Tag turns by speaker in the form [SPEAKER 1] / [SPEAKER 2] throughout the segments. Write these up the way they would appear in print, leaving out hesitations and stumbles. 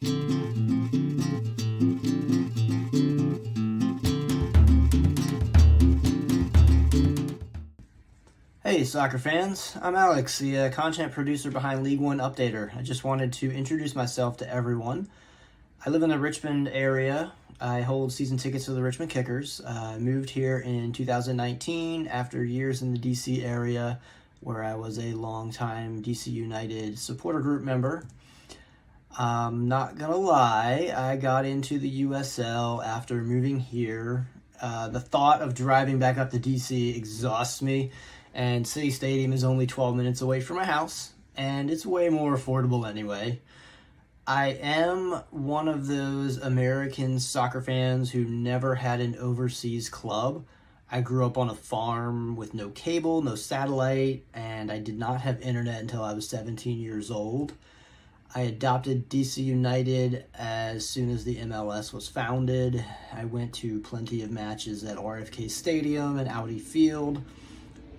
[SPEAKER 1] Hey, soccer fans. I'm Alex, the content producer behind League One Updater. I just wanted to introduce myself to everyone. I live in the Richmond area. I hold season tickets to the Richmond Kickers. I moved here in 2019 after years in the DC area where I was a longtime DC United supporter group member. Not gonna lie, I got into the USL after moving here. The thought of driving back up to DC exhausts me, and City Stadium is only 12 minutes away from my house, and it's way more affordable anyway. I am one of those American soccer fans who never had an overseas club. I grew up on a farm with no cable, no satellite, and I did not have internet until I was 17 years old. I adopted DC United as soon as the MLS was founded. I went to plenty of matches at RFK Stadium and Audi Field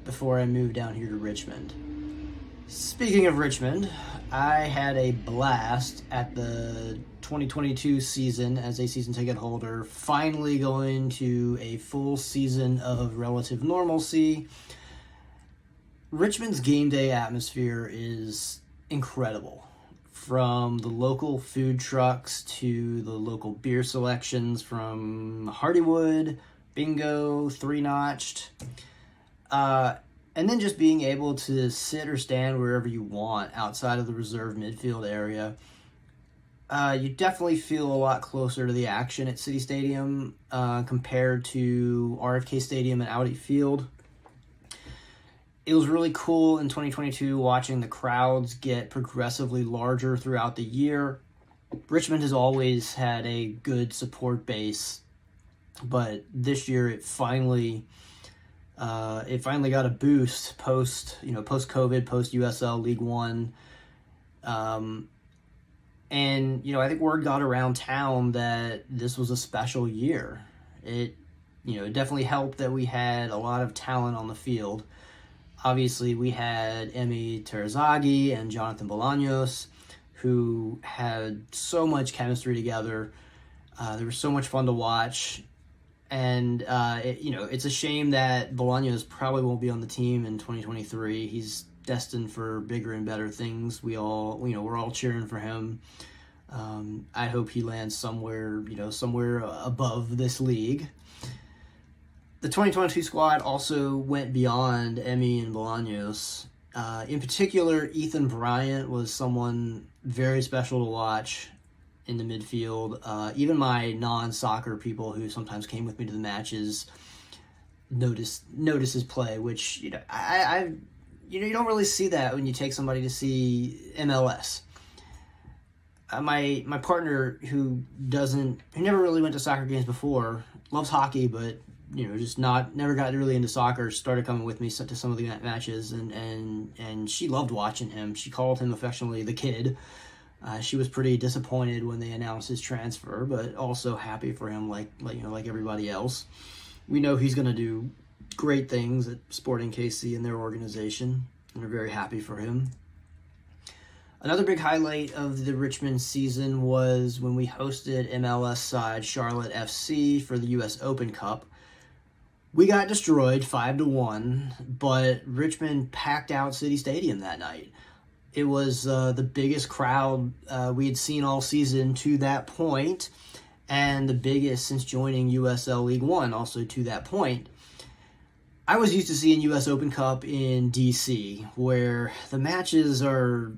[SPEAKER 1] before I moved down here to Richmond. Speaking of Richmond, I had a blast at the 2022 season as a season ticket holder, finally going to a full season of relative normalcy. Richmond's game day atmosphere is incredible. From the local food trucks to the local beer selections from Hardywood, Bingo, Three Notched, and then just being able to sit or stand wherever you want outside of the reserve midfield area. You definitely feel a lot closer to the action at City Stadium compared to RFK Stadium and Audi Field. It was really cool in 2022 watching the crowds get progressively larger throughout the year. Richmond has always had a good support base, but this year it finally got a boost post COVID, post USL League One, and I think word got around town that this was a special year. It definitely helped that we had a lot of talent on the field. Obviously, we had Emi Terzaghi and Jonathan Bolaños, who had so much chemistry together. They were so much fun to watch. And, it's a shame that Bolaños probably won't be on the team in 2023. He's destined for bigger and better things. We're all cheering for him. I hope he lands somewhere above this league. The 2022 squad also went beyond Emi and Bolaños. In particular, Ethan Bryant was someone very special to watch in the midfield. Even my non-soccer people who sometimes came with me to the matches notice his play, which you don't really see that when you take somebody to see MLS. My partner who never really went to soccer games before, loves hockey, but never got really into soccer, started coming with me to some of the matches, and she loved watching him. She called him affectionately the kid. She was pretty disappointed when they announced his transfer, but also happy for him like everybody else. We know he's going to do great things at Sporting KC and their organization, and we're very happy for him. Another big highlight of the Richmond season was when we hosted MLS side Charlotte FC for the US Open Cup. We got destroyed 5-1, but Richmond packed out City Stadium that night. It was the biggest crowd we had seen all season to that point, and the biggest since joining USL League One also to that point. I was used to seeing US Open Cup in DC, where the matches are,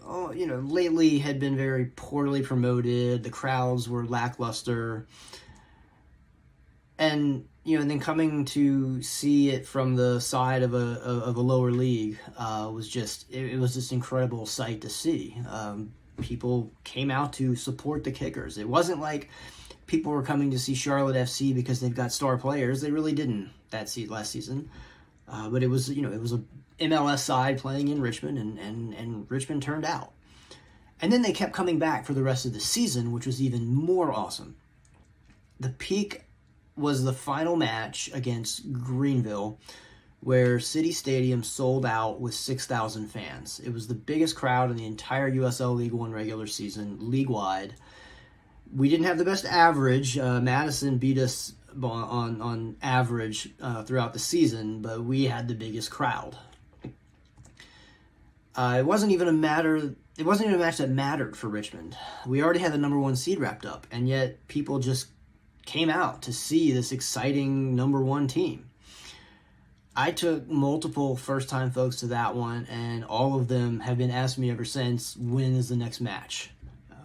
[SPEAKER 1] lately had been very poorly promoted. The crowds were lackluster. And then coming to see it from the side of a lower league was just incredible sight to see. People came out to support the Kickers. It wasn't like people were coming to see Charlotte FC because they've got star players. They really didn't last season. But it was a MLS side playing in Richmond, and Richmond turned out. And then they kept coming back for the rest of the season, which was even more awesome. The peak was the final match against Greenville, where City Stadium sold out with 6,000 fans. It was the biggest crowd in the entire USL League One regular season, league-wide. We didn't have the best average. Madison beat us on average throughout the season, but we had the biggest crowd. It wasn't even a match that mattered for Richmond. We already had the number 1 seed wrapped up, and yet people just came out to see this exciting number 1 team. I took multiple first-time folks to that one, and all of them have been asking me ever since, when is the next match?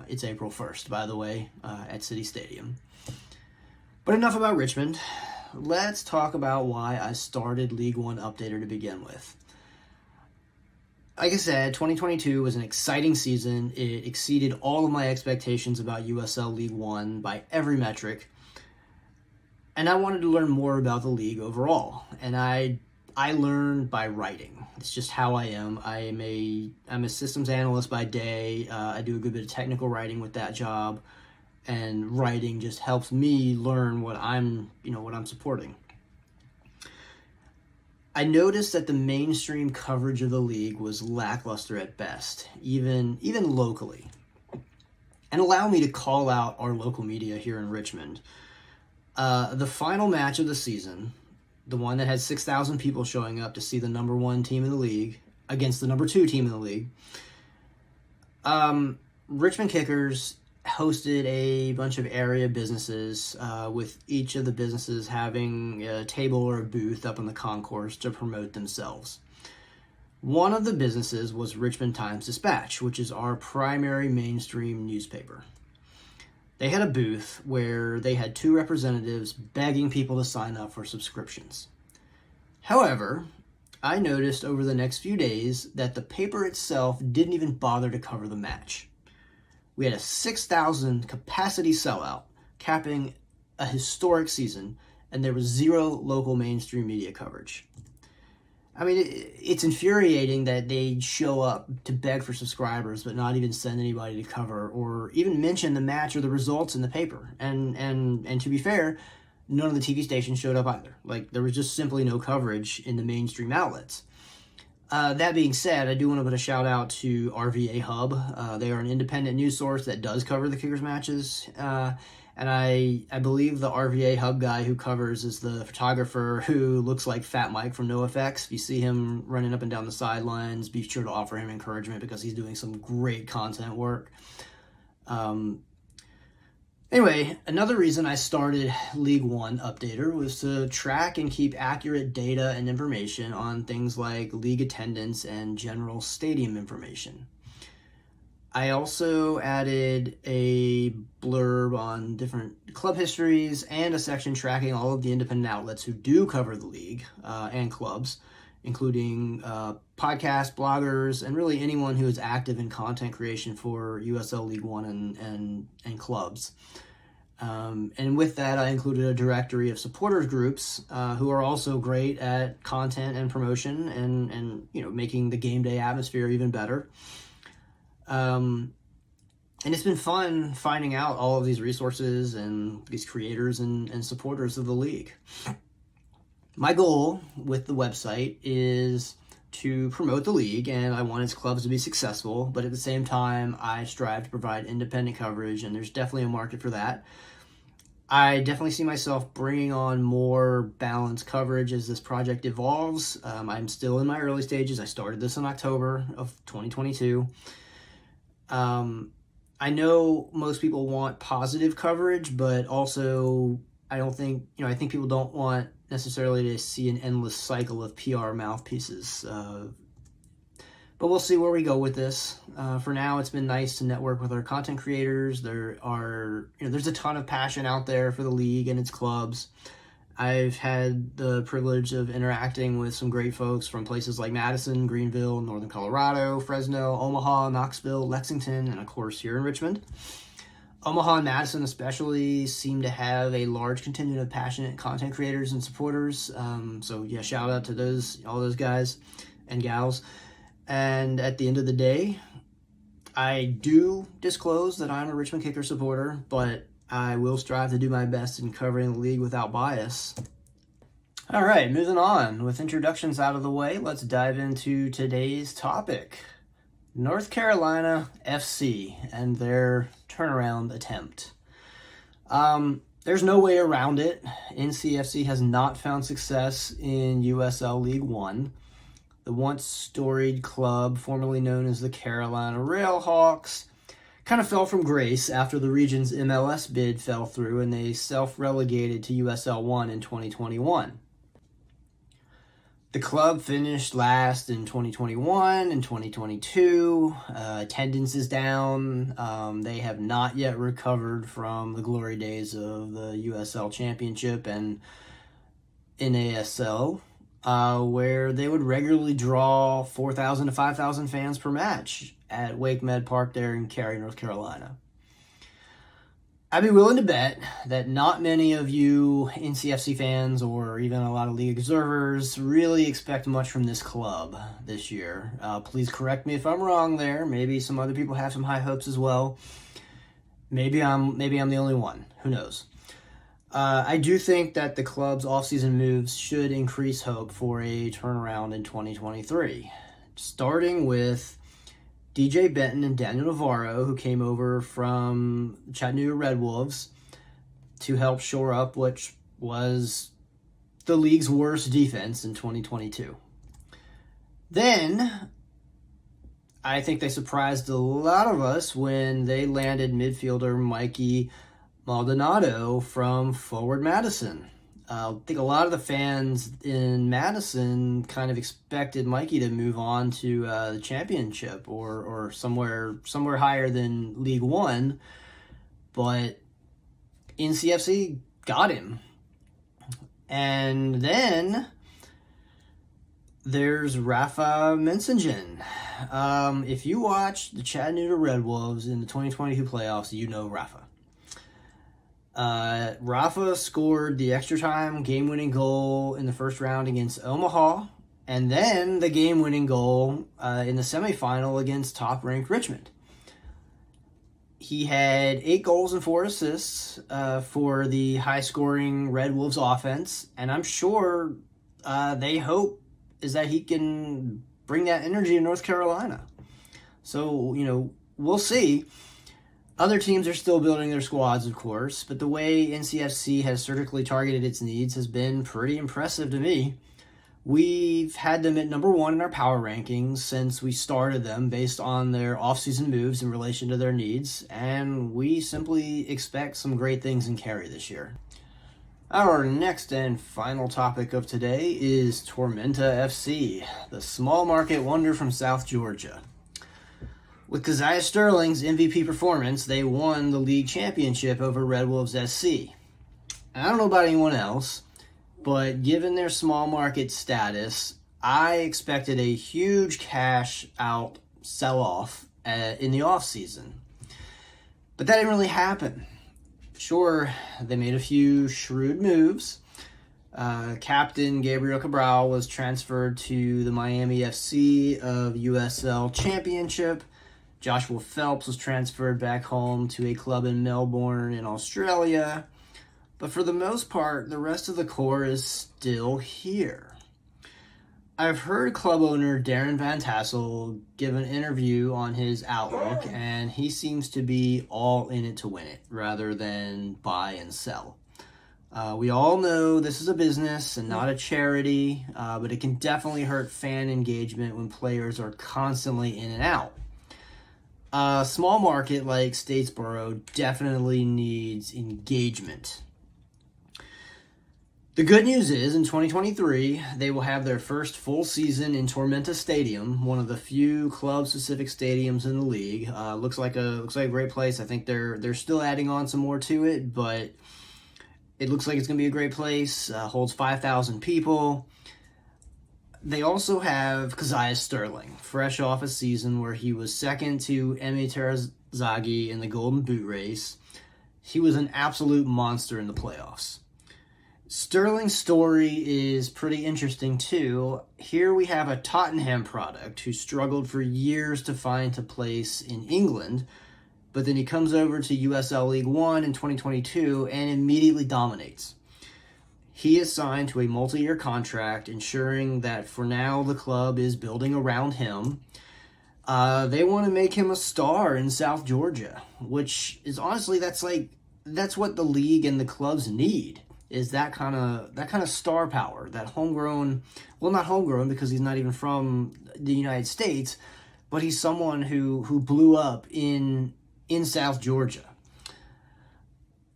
[SPEAKER 1] It's April 1st, by the way, at City Stadium. But enough about Richmond. Let's talk about why I started League One Updater to begin with. Like I said, 2022 was an exciting season. It exceeded all of my expectations about USL League One by every metric. And I wanted to learn more about the league overall. And I learned by writing. It's just how I am. I'm a systems analyst by day. I do a good bit of technical writing with that job. And writing just helps me learn what I'm supporting. I noticed that the mainstream coverage of the league was lackluster at best, even locally. And allow me to call out our local media here in Richmond. The final match of the season, the one that had 6,000 people showing up to see the number 1 team in the league against the number 2 team in the league, Richmond Kickers hosted a bunch of area businesses, with each of the businesses having a table or a booth up in the concourse to promote themselves. One of the businesses was Richmond Times-Dispatch, which is our primary mainstream newspaper. They had a booth where they had 2 representatives begging people to sign up for subscriptions. However, I noticed over the next few days that the paper itself didn't even bother to cover the match. We had a 6,000 capacity sellout, capping a historic season, and there was 0 local mainstream media coverage. I mean, it's infuriating that they show up to beg for subscribers, but not even send anybody to cover or even mention the match or the results in the paper. And to be fair, none of the TV stations showed up either. Like, there was just simply no coverage in the mainstream outlets. That being said, I do want to put a shout out to RVA Hub. They are an independent news source that does cover the Kickers matches. And I believe the RVA Hub guy who covers is the photographer who looks like Fat Mike from NoFX. If you see him running up and down the sidelines, be sure to offer him encouragement because he's doing some great content work. Anyway, another reason I started League One Updater was to track and keep accurate data and information on things like league attendance and general stadium information. I also added a blurb on different club histories and a section tracking all of the independent outlets who do cover the league and clubs, including podcasts, bloggers, and really anyone who is active in content creation for USL League One and clubs. And with that, I included a directory of supporters groups who are also great at content and promotion and making the game day atmosphere even better. And it's been fun finding out all of these resources and these creators and supporters of the league. My goal with the website is to promote the league, and I want its clubs to be successful, but at the same time, I strive to provide independent coverage, and there's definitely a market for that. I definitely see myself bringing on more balanced coverage as this project evolves. I'm still in my early stages. I started this in October of 2022. I know most people want positive coverage, but also I think people don't want necessarily to see an endless cycle of PR mouthpieces. But we'll see where we go with this. For now, it's been nice to network with our content creators. There's a ton of passion out there for the league and its clubs. I've had the privilege of interacting with some great folks from places like Madison, Greenville, Northern Colorado, Fresno, Omaha, Knoxville, Lexington, and of course here in Richmond. Omaha and Madison especially seem to have a large contingent of passionate content creators and supporters. So yeah, shout out to all those guys and gals. And at the end of the day, I do disclose that I'm a Richmond Kicker supporter, but I will strive to do my best in covering the league without bias. All right, moving on. With introductions out of the way, let's dive into today's topic. North Carolina FC and their turnaround attempt. There's no way around it. NCFC has not found success in USL League One. The once storied club, formerly known as the Carolina Railhawks, kind of fell from grace after the region's MLS bid fell through and they self-relegated to USL 1 in 2021. The club finished last in 2021 and 2022. Attendance is down. They have not yet recovered from the glory days of the USL Championship and NASL, where they would regularly draw 4,000 to 5,000 fans per match at Wake Med Park there in Cary, North Carolina. I'd be willing to bet that not many of you NCFC fans or even a lot of league observers really expect much from this club this year. Please correct me if I'm wrong there. Maybe some other people have some high hopes as well. Maybe I'm the only one. Who knows? I do think that the club's offseason moves should increase hope for a turnaround in 2023. Starting with DJ Benton and Daniel Navarro, who came over from Chattanooga Red Wolves to help shore up which was the league's worst defense in 2022. Then, I think they surprised a lot of us when they landed midfielder Mikey Maldonado from Forward Madison. I think a lot of the fans in Madison kind of expected Mikey to move on to the championship or somewhere higher than League One, but NCFC got him. And then there's Rafa Mensingen. If you watch the Chattanooga Red Wolves in the 2022 playoffs, you know Rafa. Rafa scored the extra time game-winning goal in the first round against Omaha, and then the game-winning goal in the semifinal against top-ranked Richmond. He had 8 goals and 4 assists for the high-scoring Red Wolves offense, and I'm sure they hope is that he can bring that energy to North Carolina. So, we'll see. Other teams are still building their squads, of course, but the way NCFC has surgically targeted its needs has been pretty impressive to me. We've had them at number 1 in our power rankings since we started them based on their offseason moves in relation to their needs, and we simply expect some great things in Cary this year. Our next and final topic of today is Tormenta FC, the small market wonder from South Georgia. With Keziah Sterling's MVP performance, they won the league championship over Red Wolves SC. I don't know about anyone else, but given their small market status, I expected a huge cash out sell-off in the offseason. But that didn't really happen. Sure, they made a few shrewd moves. Captain Gabriel Cabral was transferred to the Miami FC of USL Championship. Joshua Phelps was transferred back home to a club in Melbourne in Australia. But for the most part, the rest of the core is still here. I've heard club owner Darren Van Tassel give an interview on his outlook, and he seems to be all in it to win it, rather than buy and sell. We all know this is a business and not a charity, but it can definitely hurt fan engagement when players are constantly in and out. A small market like Statesboro definitely needs engagement. The good news is, in 2023, they will have their first full season in Tormenta Stadium, one of the few club-specific stadiums in the league. Looks like a great place. I think they're still adding on some more to it, but it looks like it's going to be a great place. Holds 5,000 people. They also have Keziah Sterling, fresh off a season where he was second to Emi Terazaghi in the Golden Boot race. He was an absolute monster in the playoffs. Sterling's story is pretty interesting too. Here we have a Tottenham product who struggled for years to find a place in England, but then he comes over to USL League One in 2022 and immediately dominates. He is signed to a multi-year contract, ensuring that for now the club is building around him. They want to make him a star in South Georgia, which is honestly, that's what the league and the clubs need, is that kind of star power, that homegrown, well, not homegrown because he's not even from the United States, but he's someone who blew up in South Georgia.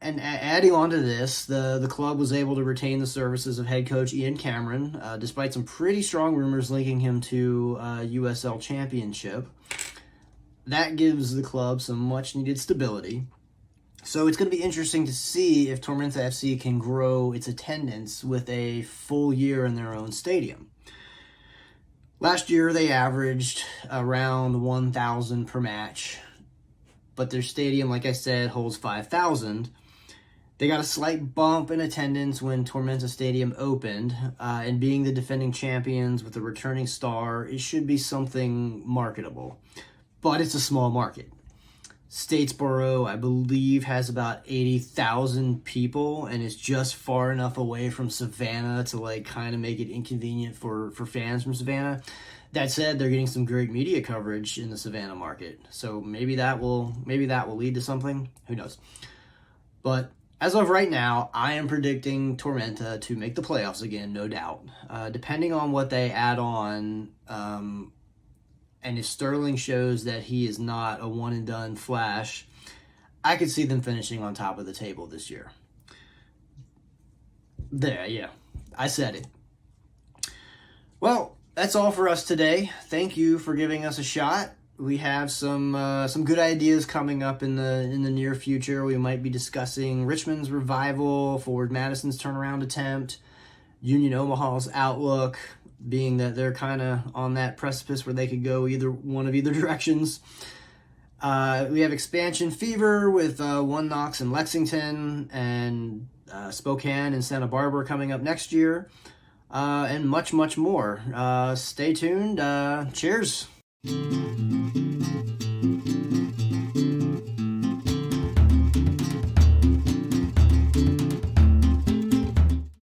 [SPEAKER 1] And adding on to this, the club was able to retain the services of head coach Ian Cameron, despite some pretty strong rumors linking him to USL Championship. That gives the club some much-needed stability. So it's going to be interesting to see if Tormenta FC can grow its attendance with a full year in their own stadium. Last year, they averaged around 1,000 per match, but their stadium, like I said, holds 5,000. They got a slight bump in attendance when Tormenta Stadium opened, and being the defending champions with a returning star, it should be something marketable. But it's a small market. Statesboro, I believe, has about 80,000 people, and is just far enough away from Savannah to kind of make it inconvenient for fans from Savannah. That said, they're getting some great media coverage in the Savannah market, so maybe that will lead to something. Who knows? But as of right now, I am predicting Tormenta to make the playoffs again, no doubt. Depending on what they add on, and if Sterling shows that he is not a one-and-done flash, I could see them finishing on top of the table this year. There, yeah. I said it. Well, that's all for us today. Thank you for giving us a shot. We have some good ideas coming up in the near future. We might be discussing Richmond's revival, Forward Madison's turnaround attempt, Union Omaha's outlook, being that they're kind of on that precipice where they could go either directions. We have expansion fever with One Knox in Lexington and Spokane and Santa Barbara coming up next year, and much, much more. Stay tuned. Cheers.